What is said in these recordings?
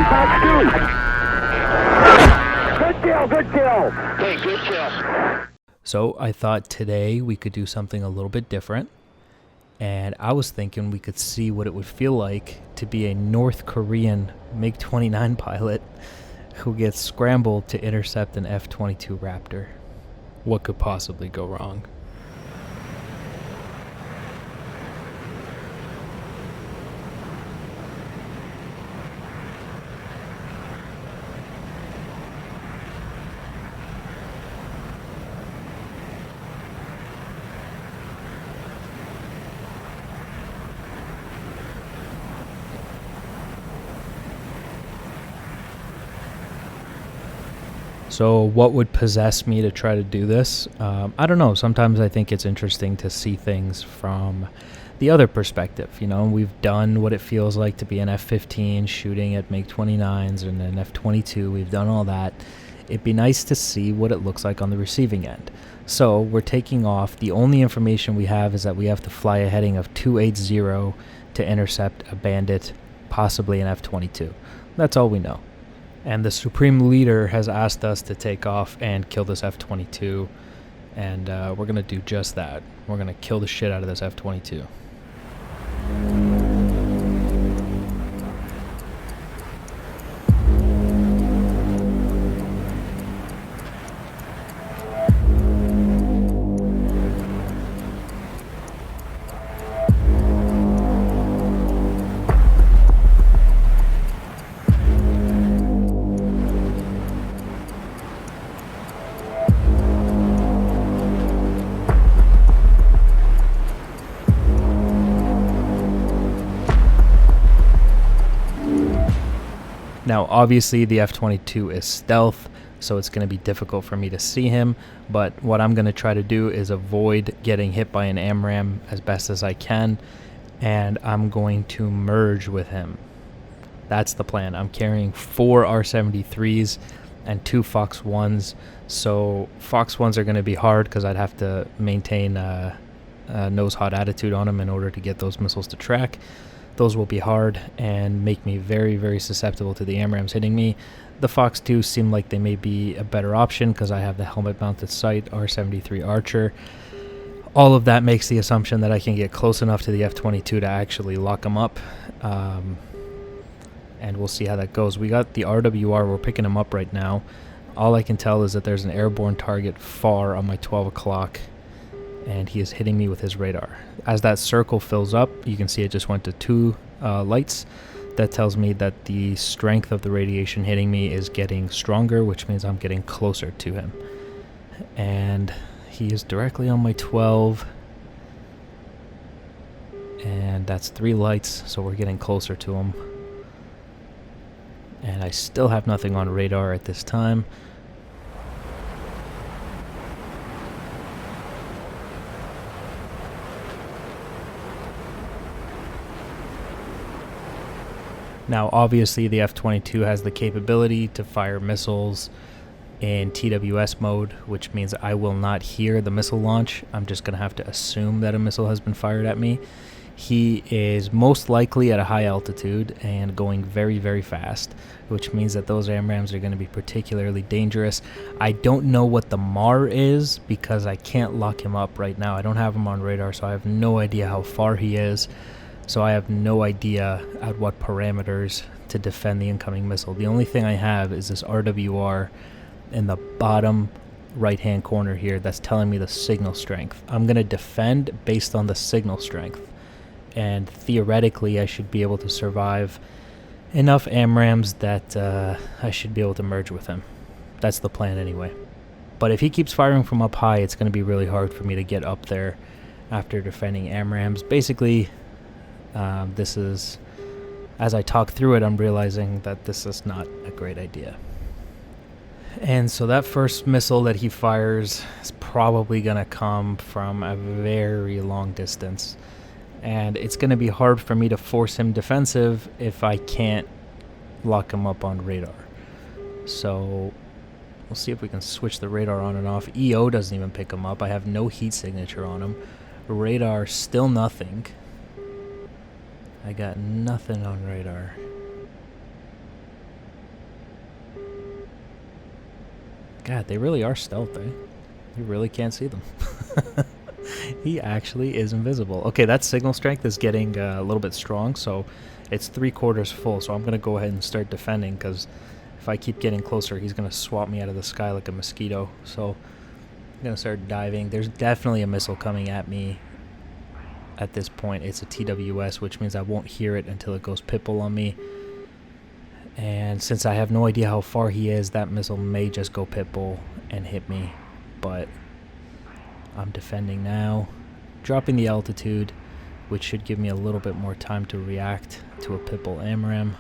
Good kill, good kill. Hey, good kill. So I thought today we could do something a little bit different. And I was thinking we could see what it would feel like to be a North Korean Mig-29 pilot who gets scrambled to intercept an F-22 Raptor. What could possibly go wrong? So what would possess me to try to do this? I don't know. Sometimes I think it's interesting to see things from the other perspective. You know, we've done what it feels like to be an F-15 shooting at Mig-29s and an F-22. We've done all that. It'd be nice to see what it looks like on the receiving end. So we're taking off. The only information we have is that we have to fly a heading of 280 to intercept a Bandit, possibly an F-22. That's all we know. And the Supreme Leader has asked us to take off and kill this F-22, and we're going to do just that. We're going to kill the shit out of this F-22. Now, obviously, the F-22 is stealth, so it's going to be difficult for me to see him, but what I'm going to try to do is avoid getting hit by an AMRAAM as best as I can, and I'm going to merge with him. That's the plan. I'm carrying 4 R-73s and 2 Fox 1s, so Fox 1s are going to be hard because I'd have to maintain a nose-hot attitude on them in order to get those missiles to track. Those will be hard and make me very, very susceptible to the AMRAAMs hitting me. The Fox 2 seem like they may be a better option because I have the helmet-mounted sight R-73 Archer. All of that makes the assumption that I can get close enough to the F-22 to actually lock them up. And we'll see how that goes. We got the RWR. We're picking him up right now. All I can tell is that there's an airborne target far on my 12 o'clock. And he is hitting me with his radar. As that circle fills up, you can see it just went to 2 lights. That tells me that the strength of the radiation hitting me is getting stronger, which means I'm getting closer to him. And he is directly on my 12. And that's 3 lights, so we're getting closer to him. And I still have nothing on radar at this time. Now, obviously, the F-22 has the capability to fire missiles in TWS mode, which means I will not hear the missile launch. I'm just going to have to assume that a missile has been fired at me. He is most likely at a high altitude and going very, very fast, which means that those AMRAAMs are going to be particularly dangerous. I don't know what the MAR is because I can't lock him up right now. I don't have him on radar, so I have no idea how far he is. So I have no idea at what parameters to defend the incoming missile. The only thing I have is this RWR in the bottom right-hand corner here that's telling me the signal strength. I'm going to defend based on the signal strength. And theoretically, I should be able to survive enough AMRAAMs that I should be able to merge with him. That's the plan anyway. But if he keeps firing from up high, it's going to be really hard for me to get up there after defending AMRAAMs. Basically, this is, as I talk through it, I'm realizing that this is not a great idea. And so that first missile that he fires is probably going to come from a very long distance. And it's going to be hard for me to force him defensive if I can't lock him up on radar. So we'll see if we can switch the radar on and off. EO doesn't even pick him up. I have no heat signature on him. Radar, still nothing. I got nothing on radar. God, they really are stealth, eh? You really can't see them. He actually is invisible. Okay, that signal strength is getting a little bit strong, so it's 3/4 full, so I'm going to go ahead and start defending, because if I keep getting closer, he's going to swat me out of the sky like a mosquito. So I'm going to start diving. There's definitely a missile coming at me at this point. It's a TWS, which means I won't hear it until it goes pitbull on me. And since I have no idea how far he is, that missile may just go pitbull and hit me. But I'm defending now, dropping the altitude, which should give me a little bit more time to react to a pitbull AMRAAM.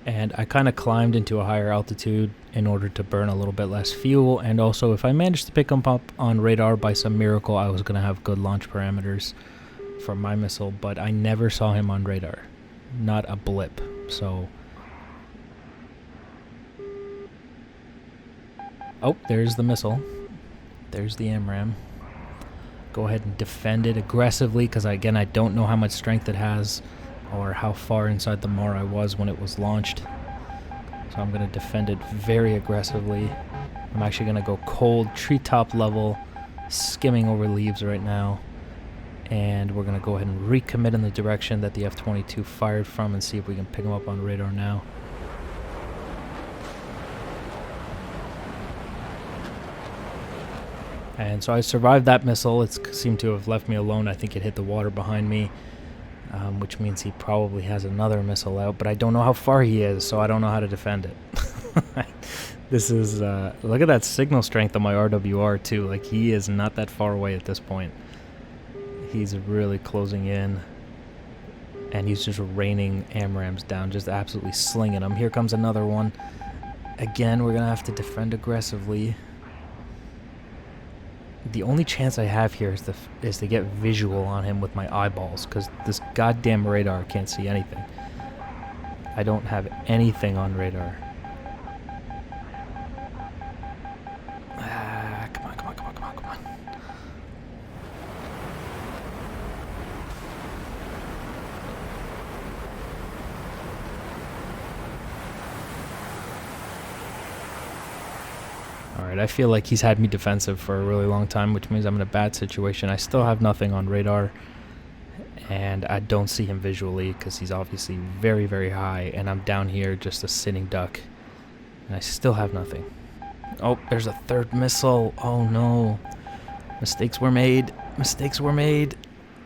And I kind of climbed into a higher altitude in order to burn a little bit less fuel, and also if I managed to pick him up on radar by some miracle, I was going to have good launch parameters for my missile, but I never saw him on radar. Not a blip. So oh, there's the missile. There's the AMRAAM. Go ahead and defend it aggressively, because again, I don't know how much strength it has or how far inside the MAR I was when it was launched. So I'm going to defend it very aggressively. I'm actually going to go cold, treetop level, skimming over leaves right now. And we're going to go ahead and recommit in the direction that the F-22 fired from and see if we can pick him up on radar now. And so I survived that missile. It seemed to have left me alone. I think it hit the water behind me, which means he probably has another missile out, but I don't know how far he is, so I don't know how to defend it. This is, look at that signal strength on my RWR too. Like, he is not that far away at this point. He's really closing in, and he's just raining AMRAAMs down, just absolutely slinging them. Here comes another one. Again, we're going to have to defend aggressively. The only chance I have here is to get visual on him with my eyeballs, because this goddamn radar can't see anything. I don't have anything on radar. Come on, come on, come on, come on, come on. Alright, I feel like he's had me defensive for a really long time, which means I'm in a bad situation. I still have nothing on radar, and I don't see him visually because he's obviously very, very high, and I'm down here just a sitting duck, and I still have nothing. Oh, there's a third missile. Oh no. Mistakes were made. Mistakes were made.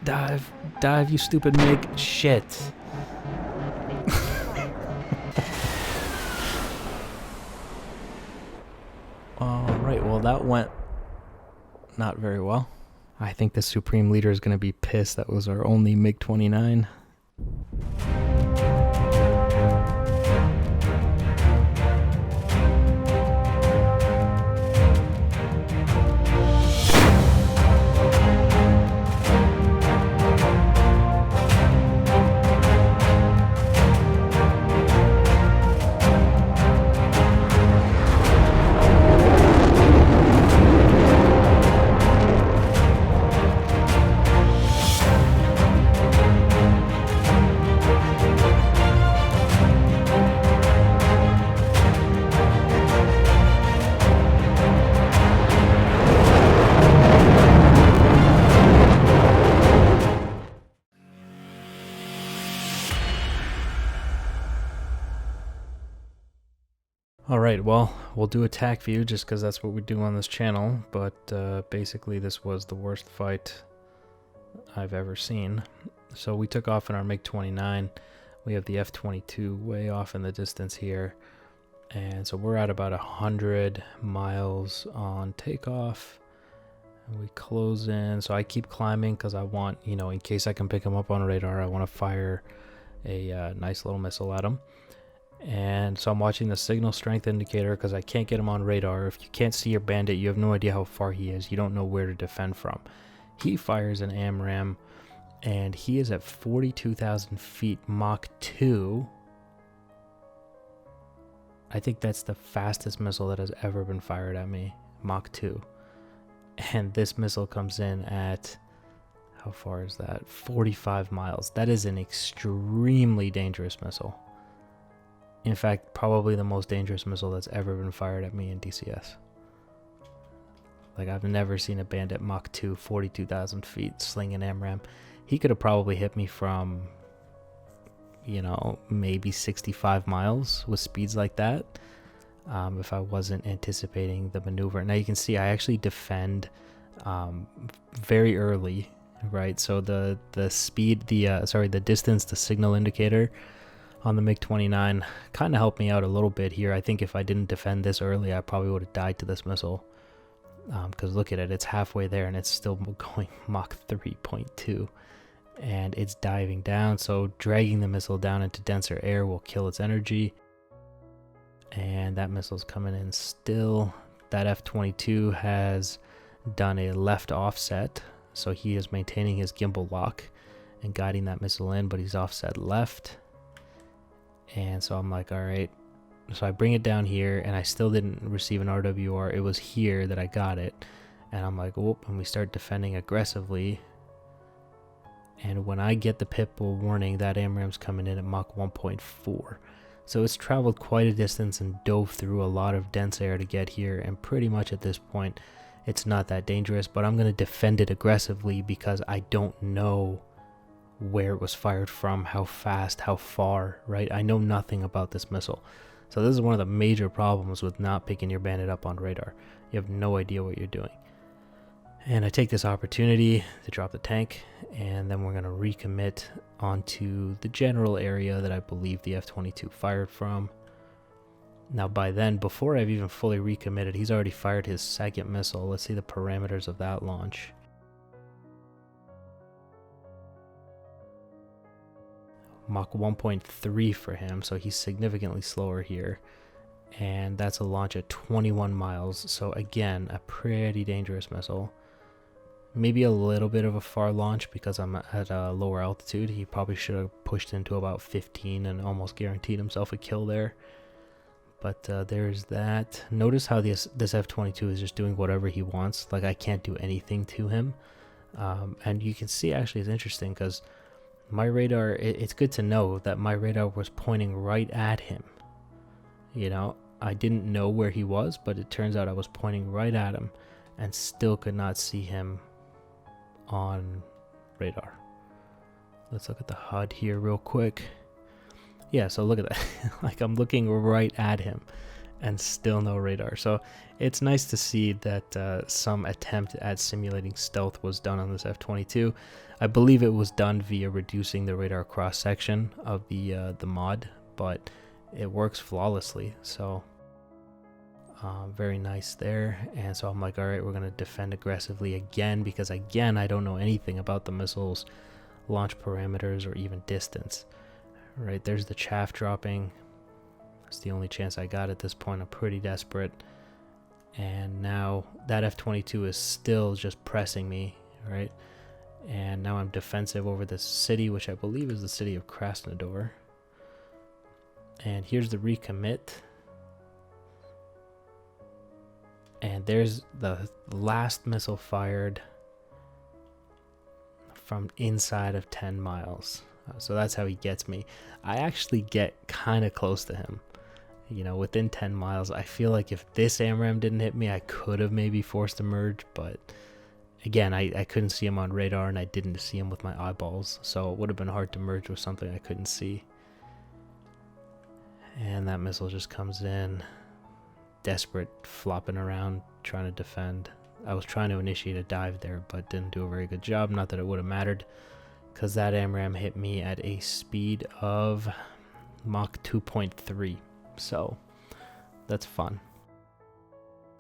Dive. Dive, you stupid Mig. Shit. Alright, well that went not very well. I think the Supreme Leader is going to be pissed. That was our only Mig-29. Alright, well, we'll do a Tacview just because that's what we do on this channel, but basically this was the worst fight I've ever seen. So we took off in our MiG-29. We have the F-22 way off in the distance here, and so we're at about 100 miles on takeoff. And we close in, so I keep climbing because I want, you know, in case I can pick him up on radar, I want to fire a nice little missile at him. And so I'm watching the signal strength indicator because I can't get him on radar. If you can't see your bandit, you have no idea how far he is. You don't know where to defend from. He fires an AMRAAM, and he is at 42,000 feet, Mach 2. I think that's the fastest missile that has ever been fired at me, Mach 2. And this missile comes in at, how far is that? 45 miles. That is an extremely dangerous missile. In fact, probably the most dangerous missile that's ever been fired at me in DCS. Like, I've never seen a Bandit Mach 2, 42,000 feet, sling an AMRAAM. He could have probably hit me from, you know, maybe 65 miles with speeds like that, if I wasn't anticipating the maneuver. Now you can see I actually defend very early, right? So the speed, the distance, the signal indicator on the Mig-29 kind of helped me out a little bit here. I think if I didn't defend this early, I probably would have died to this missile. Because look at it, it's halfway there and it's still going Mach 3.2. And it's diving down, so dragging the missile down into denser air will kill its energy. And that missile's coming in still. That F-22 has done a left offset, so he is maintaining his gimbal lock and guiding that missile in, but he's offset left. And so I'm like, all right. So I bring it down here, and I still didn't receive an RWR. It was here that I got it. And I'm like, whoop, and we start defending aggressively. And when I get the pitbull warning, that AMRAAM's coming in at Mach 1.4. So it's traveled quite a distance and dove through a lot of dense air to get here. And pretty much at this point, it's not that dangerous. But I'm going to defend it aggressively because I don't know where it was fired from, how fast, how far, right? I know nothing about this missile. So this is one of the major problems with not picking your Bandit up on radar. You have no idea what you're doing. And I take this opportunity to drop the tank, and then we're going to recommit onto the general area that I believe the F-22 fired from. Now by then, before I've even fully recommitted, he's already fired his second missile. Let's see the parameters of that launch. Mach 1.3 for him, so he's significantly slower here. And that's a launch at 21 miles, so again, a pretty dangerous missile. Maybe a little bit of a far launch because I'm at a lower altitude. He probably should have pushed into about 15 and almost guaranteed himself a kill there. But there's that. Notice how this F-22 is just doing whatever he wants. Like, I can't do anything to him. And you can see, actually, it's interesting because my radar, it's good to know that my radar was pointing right at him. You know, I didn't know where he was, but it turns out I was pointing right at him and still could not see him on radar. Let's look at the HUD here real quick. Yeah, so look at that. Like, I'm looking right at him and still no radar. So it's nice to see that some attempt at simulating stealth was done on this F-22. I believe it was done via reducing the radar cross section of the mod, but it works flawlessly. So very nice there. And so I'm like, all right, we're going to defend aggressively again, because again, I don't know anything about the missile's launch parameters or even distance. Right, there's the chaff dropping. That's the only chance I got at this point. I'm pretty desperate. And now that F-22 is still just pressing me, right? And now I'm defensive over this city, which I believe is the city of Krasnodar. And here's the recommit. And there's the last missile fired from inside of 10 miles. So that's how he gets me. I actually get kind of close to him. You know, within 10 miles. I feel like if this AMRAAM didn't hit me, I could have maybe forced a merge. But again, I couldn't see him on radar, and I didn't see him with my eyeballs. So it would have been hard to merge with something I couldn't see. And that missile just comes in. Desperate, flopping around, trying to defend. I was trying to initiate a dive there, but didn't do a very good job. Not that it would have mattered, because that AMRAAM hit me at a speed of Mach 2.3. So that's fun.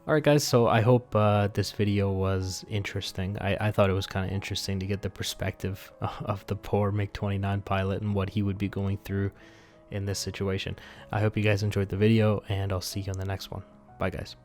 Alright guys, so I hope this video was interesting. I thought it was kind of interesting to get the perspective of the poor Mig-29 pilot and what he would be going through in this situation. I hope you guys enjoyed the video, and I'll see you on the next one. Bye guys.